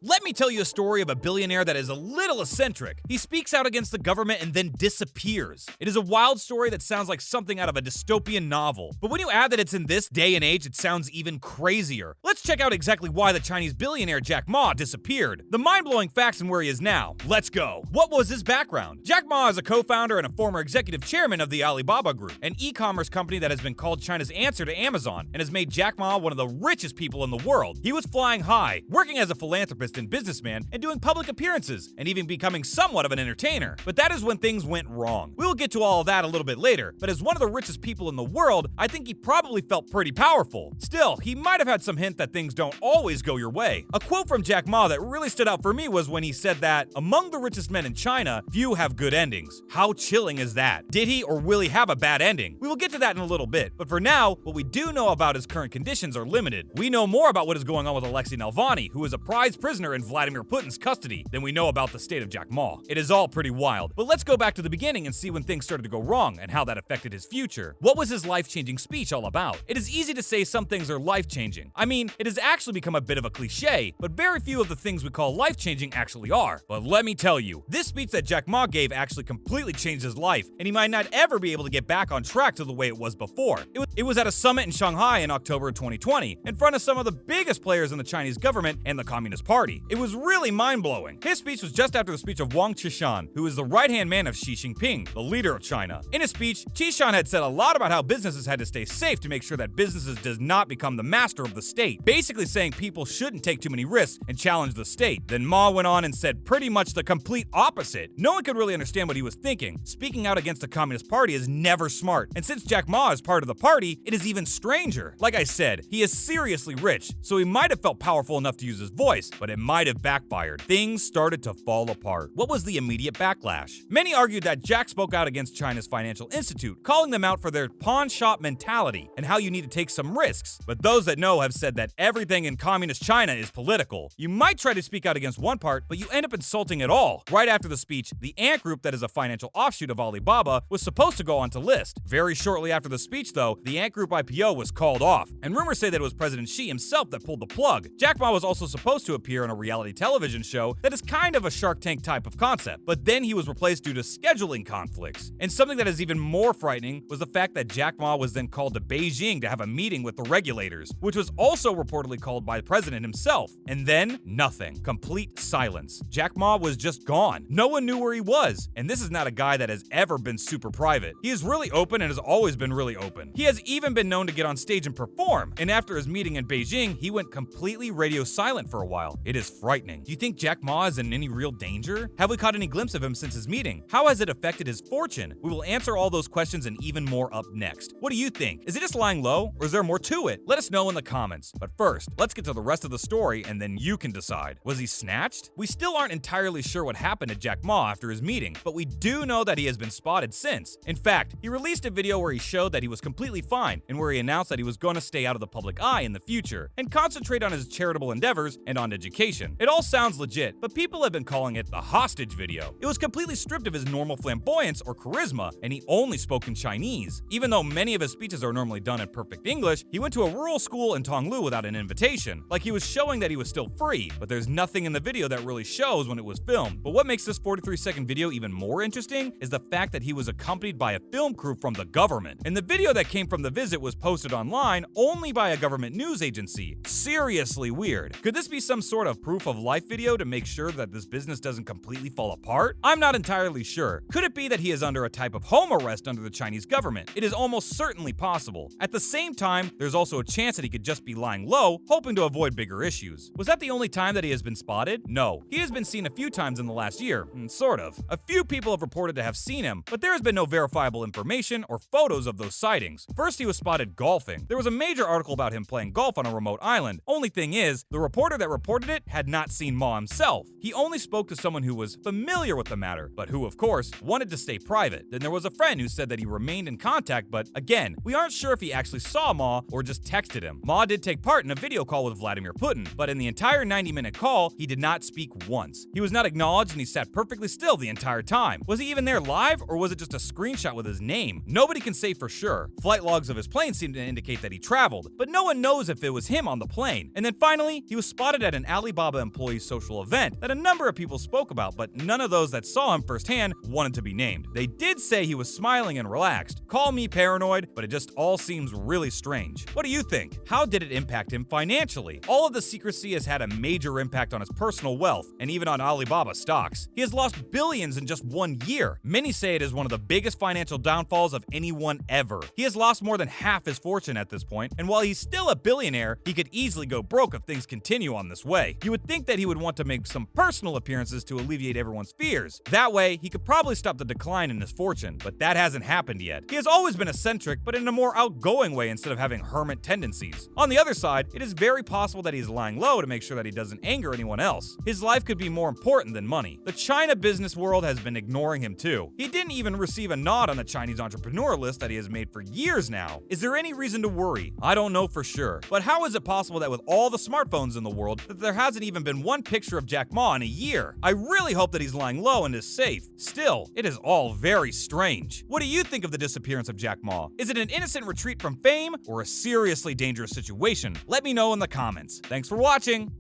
Let me tell you a story of a billionaire that is a little eccentric. He speaks out against the government and then disappears. It is a wild story that sounds like something out of a dystopian novel. But when you add that it's in this day and age, it sounds even crazier. Let's check out exactly why the Chinese billionaire Jack Ma disappeared. The mind-blowing facts and where he is now. Let's go. What was his background? Jack Ma is a co-founder and a former executive chairman of the Alibaba Group, an e-commerce company that has been called China's answer to Amazon and has made Jack Ma one of the richest people in the world. He was flying high, working as a philanthropist and businessman, and doing public appearances, and even becoming somewhat of an entertainer. But that is when things went wrong. We will get to all of that a little bit later, but as one of the richest people in the world, I think he probably felt pretty powerful. Still, he might have had some hint that things don't always go your way. A quote from Jack Ma that really stood out for me was when he said that, "Among the richest men in China, few have good endings." How chilling is that? Did he or will he have a bad ending? We will get to that in a little bit, but for now, what we do know about his current conditions are limited. We know more about what is going on with Alexei Navalny, who is a prized prisoner in Vladimir Putin's custody, than we know about the state of Jack Ma. It is all pretty wild, but let's go back to the beginning and see when things started to go wrong and how that affected his future. What was his life-changing speech all about? It is easy to say some things are life-changing. I mean, it has actually become a bit of a cliche, but very few of the things we call life-changing actually are. But let me tell you, this speech that Jack Ma gave actually completely changed his life, and he might not ever be able to get back on track to the way it was before. It was at a summit in Shanghai in October 2020, in front of some of the biggest players in the Chinese government and the Communist Party. It was really mind-blowing. His speech was just after the speech of Wang Qishan, who is the right-hand man of Xi Jinping, the leader of China. In his speech, Qishan had said a lot about how businesses had to stay safe to make sure that businesses does not become the master of the state, basically saying people shouldn't take too many risks and challenge the state. Then Ma went on and said pretty much the complete opposite. No one could really understand what he was thinking. Speaking out against the Communist Party is never smart, and since Jack Ma is part of the party, it is even stranger. Like I said, he is seriously rich, so he might have felt powerful enough to use his voice, but it might have backfired. Things started to fall apart. What was the immediate backlash? Many argued that Jack spoke out against China's Financial Institute, calling them out for their pawn shop mentality and how you need to take some risks. But those that know have said that everything in communist China is political. You might try to speak out against one part, but you end up insulting it all. Right after the speech, the Ant Group, that is a financial offshoot of Alibaba, was supposed to go on to list. Very shortly after the speech, though, the Ant Group IPO was called off, and rumors say that it was President Xi himself that pulled the plug. Jack Ma was also supposed to appear on a reality television show that is kind of a Shark Tank type of concept, but then he was replaced due to scheduling conflicts. And something that is even more frightening was the fact that Jack Ma was then called to Beijing to have a meeting with the regulators, which was also reportedly called by the president himself. And then, nothing. Complete silence. Jack Ma was just gone. No one knew where he was, and this is not a guy that has ever been super private. He is really open and has always been really open. He has even been known to get on stage and perform, and after his meeting in Beijing, he went completely radio silent for a while. It is frightening. Do you think Jack Ma is in any real danger? Have we caught any glimpse of him since his meeting? How has it affected his fortune? We will answer all those questions and even more up next. What do you think? Is he just lying low, or is there more to it? Let us know in the comments. But first, let's get to the rest of the story and then you can decide. Was he snatched? We still aren't entirely sure what happened to Jack Ma after his meeting, but we do know that he has been spotted since. In fact, he released a video where he showed that he was completely fine and where he announced that he was going to stay out of the public eye in the future and concentrate on his charitable endeavors and on education. It all sounds legit, but people have been calling it the hostage video. It was completely stripped of his normal flamboyance or charisma, and he only spoke in Chinese. Even though many of his speeches are normally done in perfect English, he went to a rural school in Tonglu without an invitation. Like he was showing that he was still free, but there's nothing in the video that really shows when it was filmed. But what makes this 43-second video even more interesting is the fact that he was accompanied by a film crew from the government. And the video that came from the visit was posted online only by a government news agency. Seriously weird. Could this be some sort of proof of life video to make sure that this business doesn't completely fall apart? I'm not entirely sure. Could it be that he is under a type of home arrest under the Chinese government? It is almost certainly possible. At the same time, there's also a chance that he could just be lying low, hoping to avoid bigger issues. Was that the only time that he has been spotted? No. He has been seen a few times in the last year. Sort of. A few people have reported to have seen him, but there has been no verifiable information or photos of those sightings. First, he was spotted golfing. There was a major article about him playing golf on a remote island. Only thing is, the reporter that reported it had not seen Ma himself. He only spoke to someone who was familiar with the matter, but who, of course, wanted to stay private. Then there was a friend who said that he remained in contact, but again, we aren't sure if he actually saw Ma or just texted him. Ma did take part in a video call with Vladimir Putin, but in the entire 90-minute call, he did not speak once. He was not acknowledged and he sat perfectly still the entire time. Was he even there live, or was it just a screenshot with his name? Nobody can say for sure. Flight logs of his plane seem to indicate that he traveled, but no one knows if it was him on the plane. And then finally, he was spotted at an Alibaba Alibaba employee's social event that a number of people spoke about, but none of those that saw him firsthand wanted to be named. They did say he was smiling and relaxed. Call me paranoid, but it just all seems really strange. What do you think? How did it impact him financially? All of the secrecy has had a major impact on his personal wealth, and even on Alibaba stocks. He has lost billions in just 1 year. Many say it is one of the biggest financial downfalls of anyone ever. He has lost more than half his fortune at this point, and while he's still a billionaire, he could easily go broke if things continue on this way. You would think that he would want to make some personal appearances to alleviate everyone's fears. That way, he could probably stop the decline in his fortune, but that hasn't happened yet. He has always been eccentric, but in a more outgoing way instead of having hermit tendencies. On the other side, it is very possible that he's lying low to make sure that he doesn't anger anyone else. His life could be more important than money. The China business world has been ignoring him too. He didn't even receive a nod on the Chinese entrepreneur list that he has made for years now. Is there any reason to worry? I don't know for sure. But how is it possible that with all the smartphones in the world, that there hasn't even been one picture of Jack Ma in a year? I really hope that he's lying low and is safe. Still, it is all very strange. What do you think of the disappearance of Jack Ma? Is it an innocent retreat from fame or a seriously dangerous situation? Let me know in the comments. Thanks for watching.